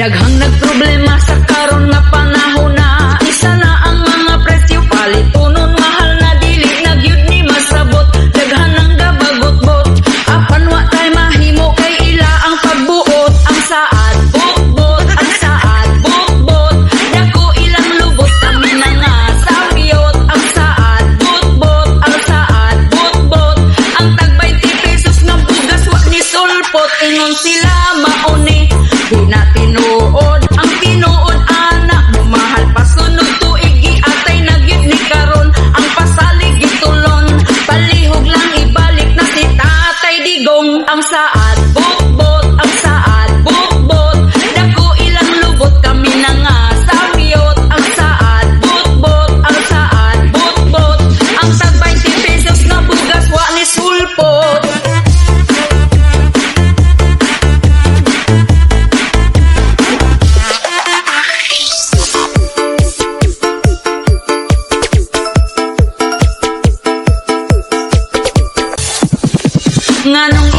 Daghang nagproblema sa karon nga panahon na. Isa na ang mga presyo palitunon, mahal na dili na gyud ni masabot. Daghan ang gabagot-bot, apan wa tay mahimo kay ila ang pagbuot. Ang saad bot-bot, ang saad bot-bot, dako ilang lubot kami na nga sabyot. Ang saad bot-bot, ang saad bot-bot, ang tag 20 pesos nga bugas wa ni sulpot. Ingon sila mauni, di na tinuod. Ang tinuod anak mo mahal pa sunod tuig giatay na gyud ni karon. Ang pasalig gitulon, palihog lang ibalik na si Tatay Digong. Ang saad bot-bot, ang saad bot-bot, dako ilang lubot kami na nga sabyot. Ang saad bot-bot, ang saad bot-bot, ang tag 20 pesos na bugas wa ni sulpot. Nganong